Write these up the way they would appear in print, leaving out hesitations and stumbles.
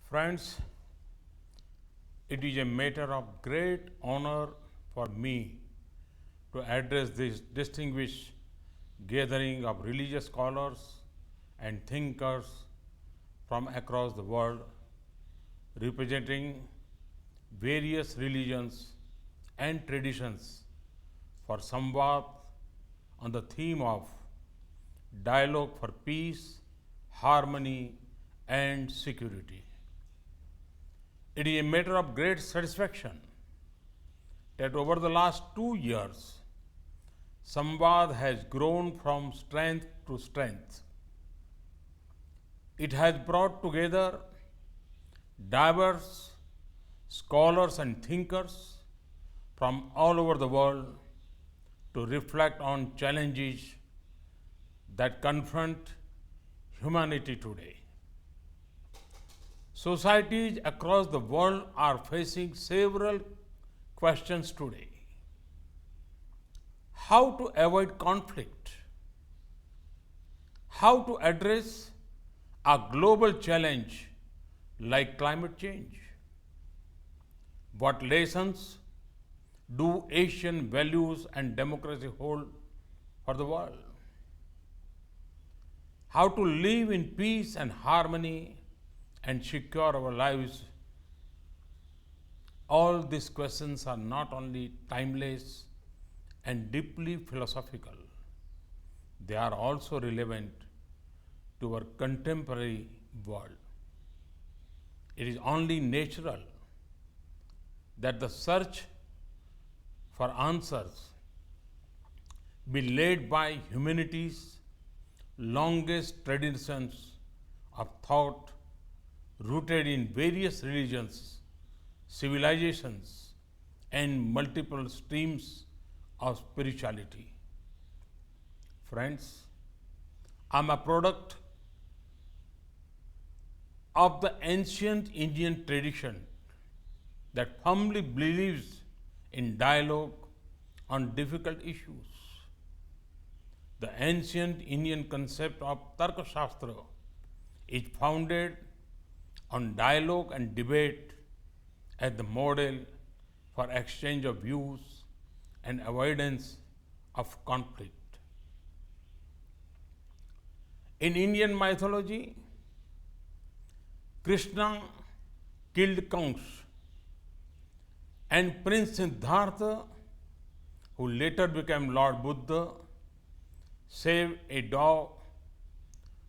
Friends, it is a matter of great honor for me to address this distinguished gathering of religious scholars and thinkers from across the world, representing various religions and traditions for Samvad on the theme of dialogue for peace, harmony, and security. It is a matter of great satisfaction that over the last 2 years, Samvad has grown from strength to strength. It has brought together diverse scholars and thinkers from all over the world to reflect on challenges that confront humanity today. Societies across the world are facing several questions today. How to avoid conflict? How to address a global challenge like climate change? What lessons do Asian values and democracy hold for the world? How to live in peace and harmony and secure our lives? All these questions are not only timeless and deeply philosophical, they are also relevant to our contemporary world. It is only natural that the search for answers be led by humanity's longest traditions of thought rooted in various religions, civilizations, and multiple streams of spirituality. Friends, I'm a product of the ancient Indian tradition that firmly believes in dialogue on difficult issues. The ancient Indian concept of Tarka Shastra is founded on dialogue and debate as the model for exchange of views and avoidance of conflict. In Indian mythology, Krishna killed Kans, and Prince Siddhartha, who later became Lord Buddha, saved a dog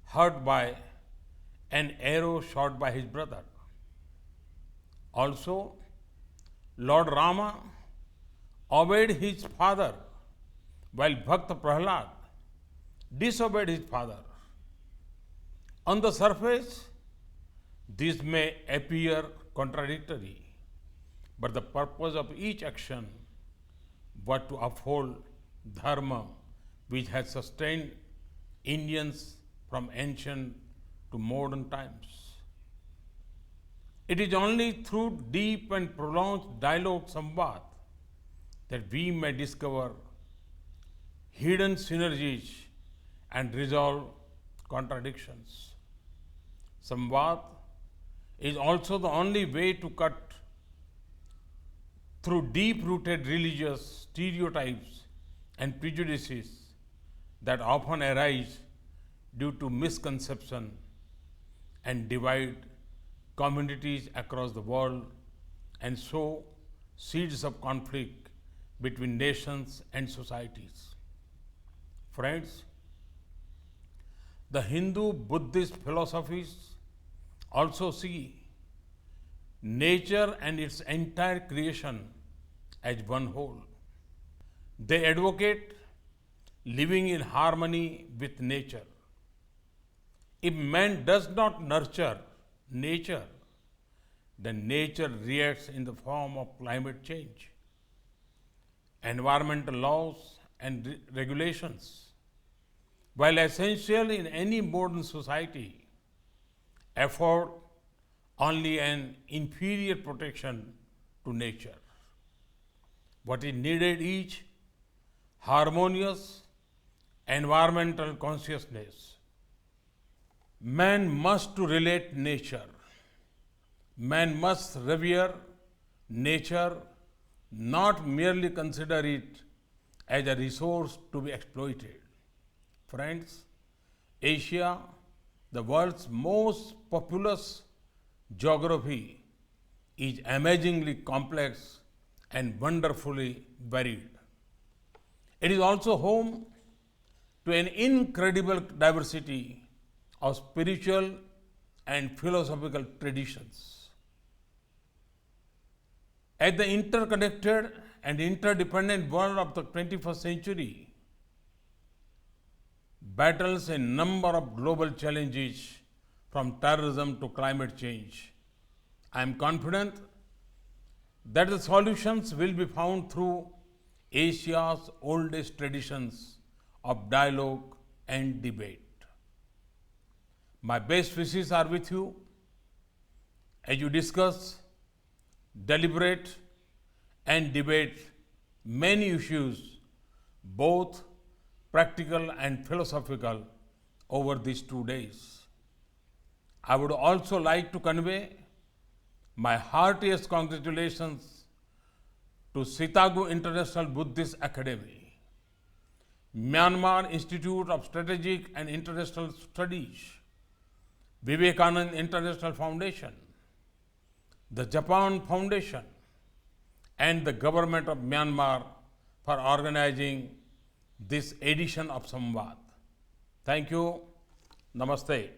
hurt by an arrow shot by his brother. Also, Lord Rama obeyed his father while Bhakta Prahlad disobeyed his father. On the surface, this may appear contradictory, but the purpose of each action was to uphold dharma, which has sustained Indians from ancient to modern times. It is only through deep and prolonged dialogue samvad that we may discover hidden synergies and resolve contradictions. Samvad is also the only way to cut through deep-rooted religious stereotypes and prejudices that often arise due to misconception and divide communities across the world and sow seeds of conflict between nations and societies. Friends, the Hindu Buddhist philosophies also see nature and its entire creation as one whole. They advocate living in harmony with nature. If man does not nurture nature, then nature reacts in the form of climate change. Environmental laws and regulations, while essential in any modern society, afford only an inferior protection to nature. What is needed is harmonious environmental consciousness. Man must to relate nature Man must revere nature, not merely consider it as a resource to be exploited. Friends, Asia, the world's most populous geography, is amazingly complex and wonderfully varied. It is also home to an incredible diversity of spiritual and philosophical traditions. As the interconnected and interdependent world of the 21st century battles a number of global challenges from terrorism to climate change, I am confident that the solutions will be found through Asia's oldest traditions of dialogue and debate. My best wishes are with you as you discuss, deliberate, and debate many issues, both practical and philosophical, over these 2 days. I would also like to convey my heartiest congratulations to Sitagu International Buddhist Academy, Myanmar Institute of Strategic and International Studies, Vivekananda International Foundation, the Japan Foundation, and the government of Myanmar for organizing this edition of Samvad. Thank you. Namaste.